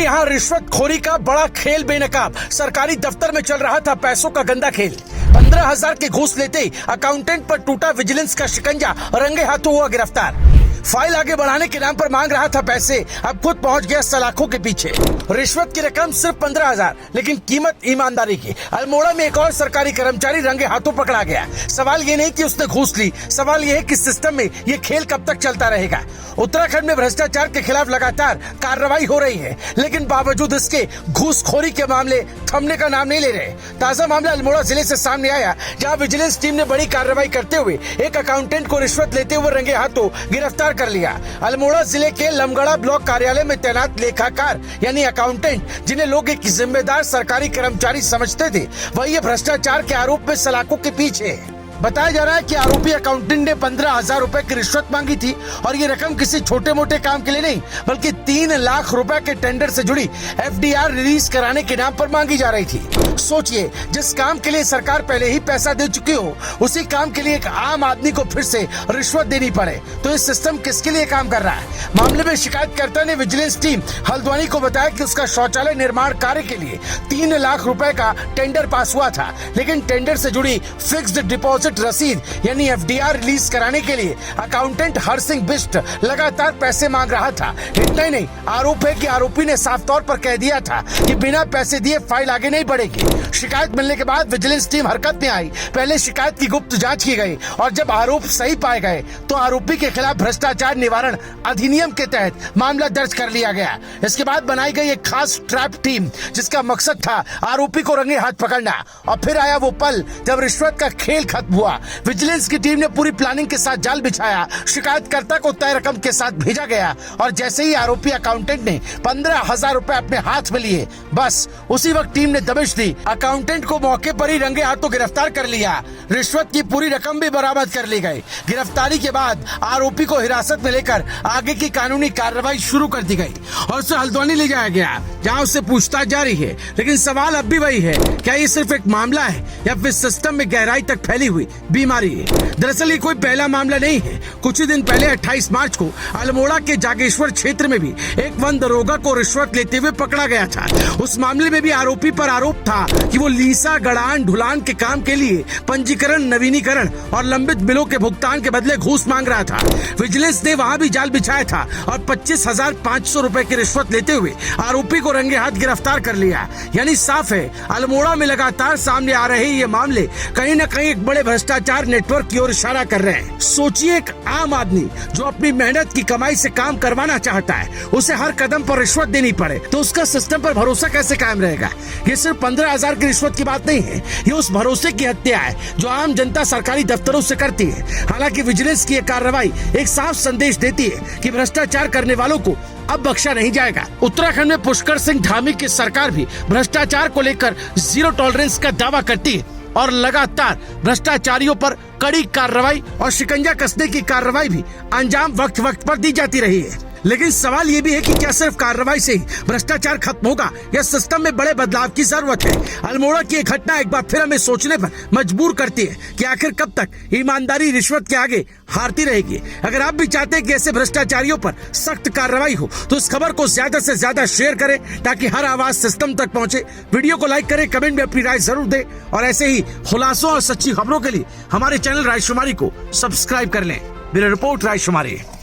यहाँ रिश्वतखोरी का बड़ा खेल बेनकाब। सरकारी दफ्तर में चल रहा था पैसों का गंदा खेल। 15,000 के घूस लेते अकाउंटेंट पर टूटा विजिलेंस का शिकंजा, रंगे हाथों हुआ गिरफ्तार। फाइल आगे बढ़ाने के नाम पर मांग रहा था पैसे, अब खुद पहुंच गया सलाखों के पीछे। रिश्वत की रकम सिर्फ 15,000, लेकिन कीमत ईमानदारी की। अल्मोड़ा में एक और सरकारी कर्मचारी रंगे हाथों पकड़ा गया। सवाल ये नहीं कि उसने घूस ली, सवाल ये है कि सिस्टम में ये खेल कब तक चलता रहेगा। उत्तराखंड में भ्रष्टाचार के खिलाफ लगातार कार्रवाई हो रही है, लेकिन बावजूद इसके घूसखोरी के मामले थमने का नाम नहीं ले रहे। ताजा मामला अल्मोड़ा जिले से सामने आया, जहां विजिलेंस टीम ने बड़ी कार्रवाई करते हुए एक अकाउंटेंट को रिश्वत लेते हुए रंगे हाथों गिरफ्तार कर लिया। अल्मोड़ा जिले के लमगड़ा ब्लॉक कार्यालय में तैनात लेखाकार यानी अकाउंटेंट, जिन्हें लोग एक जिम्मेदार सरकारी कर्मचारी समझते थे, वही भ्रष्टाचार के आरोप में सलाखों के पीछे है। बताया जा रहा है कि आरोपी अकाउंटेंट ने 15,000 रुपए की रिश्वत मांगी थी, और ये रकम किसी छोटे मोटे काम के लिए नहीं, बल्कि 3 लाख रुपए के टेंडर से जुड़ी FDR रिलीज कराने के नाम पर मांगी जा रही थी। सोचिए, जिस काम के लिए सरकार पहले ही पैसा दे चुकी हो, उसी काम के लिए एक आम आदमी को फिर से रिश्वत देनी पड़े, तो ये सिस्टम किसके लिए काम कर रहा है? मामले में शिकायतकर्ता ने विजिलेंस टीम हल्द्वानी को बताया कि उसका शौचालय निर्माण कार्य के लिए 3 लाख रुपए का टेंडर पास हुआ था, लेकिन टेंडर से जुड़ी फिक्स्ड डिपॉजिट रसीद यानी FDR रिलीज कराने के लिए अकाउंटेंट हरसिंह बिष्ट लगातार पैसे मांग रहा था। इतना ही नहीं, आरोप है कि आरोपी ने साफ तौर पर कह दिया था कि बिना पैसे दिए फाइल आगे नहीं बढ़ेगी। शिकायत मिलने के बाद विजिलेंस टीम हरकत में आई। पहले शिकायत की गुप्त जांच की गई, और जब आरोप सही पाए गए तो आरोपी के खिलाफ भ्रष्टाचार निवारण अधिनियम के तहत मामला दर्ज कर लिया गया। इसके बाद बनाई गई एक खास ट्रैप टीम, जिसका मकसद था आरोपी को रंगे हाथ पकड़ना। और फिर आया वो पल जब रिश्वत का खेल खत्म हुआ। विजिलेंस की टीम ने पूरी प्लानिंग के साथ जाल बिछाया, शिकायतकर्ता को तय रकम के साथ भेजा गया, और जैसे ही आरोपी अकाउंटेंट ने 15,000 रुपए अपने हाथ में लिए, बस उसी वक्त टीम ने दबिश दी। अकाउंटेंट को मौके पर ही रंगे हाथों गिरफ्तार कर लिया। रिश्वत की पूरी रकम भी बरामद कर ली गई। गिरफ्तारी के बाद आरोपी को हिरासत में लेकर आगे की कानूनी कार्रवाई शुरू कर दी गई और उसे हल्द्वानी ले जाया गया, जहां उससे पूछताछ जारी है। लेकिन सवाल अब भी वही है, क्या ये सिर्फ एक मामला है या फिर सिस्टम में गहराई तक फैली हुई बीमारी है? दरअसल ये कोई पहला मामला नहीं है। कुछ ही दिन पहले 28 मार्च को अल्मोड़ा के जागेश्वर क्षेत्र में भी एक वन दरोगा को रिश्वत लेते हुए पकड़ा गया था। उस मामले में भी आरोपी पर आरोप था कि वो लीसा गड़ान ढुलान के काम के लिए पंजीकरण, नवीनीकरण और लंबित बिलों के भुगतान के बदले घूस मांग रहा था। विजिलेंस ने वहां भी जाल बिछाया था और 25,500 रुपए की रिश्वत लेते हुए आरोपी को रंगे हाथ गिरफ्तार कर लिया। यानी साफ है, अल्मोड़ा में लगातार सामने आ रहे ये मामले कहीं न कहीं एक बड़े भ्रष्टाचार नेटवर्क की ओर इशारा कर रहे हैं। सोचिए, एक आम आदमी जो अपनी मेहनत की कमाई से काम करवाना चाहता है, उसे हर कदम पर रिश्वत देनी पड़े, तो उसका सिस्टम पर भरोसा कैसे कायम रहेगा? ये सिर्फ 15,000 की रिश्वत की बात नहीं है, ये उस भरोसे की हत्या है जो आम जनता सरकारी दफ्तरों से करती है। हालांकि विजिलेंस की ये कार्रवाई एक साफ संदेश देती है कि भ्रष्टाचार करने वालों को अब बख्शा नहीं जाएगा। उत्तराखंड में पुष्कर सिंह धामी की सरकार भी भ्रष्टाचार को लेकर जीरो टॉलरेंस का दावा करती है, और लगातार भ्रष्टाचारियों पर कड़ी कार्रवाई और शिकंजा कसने की कार्रवाई भी अंजाम वक्त वक्त पर दी जाती रही है। लेकिन सवाल ये भी है कि क्या सिर्फ कार्रवाई से ही भ्रष्टाचार खत्म होगा या सिस्टम में बड़े बदलाव की जरूरत है? अल्मोड़ा की एक घटना एक बार फिर हमें सोचने पर मजबूर करती है कि आखिर कब तक ईमानदारी रिश्वत के आगे हारती रहेगी। अगर आप भी चाहते हैं कि ऐसे भ्रष्टाचारियों पर सख्त कार्रवाई हो, तो इस खबर को ज्यादा से ज्यादा शेयर करें ताकि हर आवाज सिस्टम तक पहुंचे। वीडियो को लाइक करें, कमेंट में अपनी राय जरूर दें, और ऐसे ही खुलासों और सच्ची खबरों के लिए हमारे चैनल रायशुमारी को सब्सक्राइब कर लें। Bureau report रायशुमारी।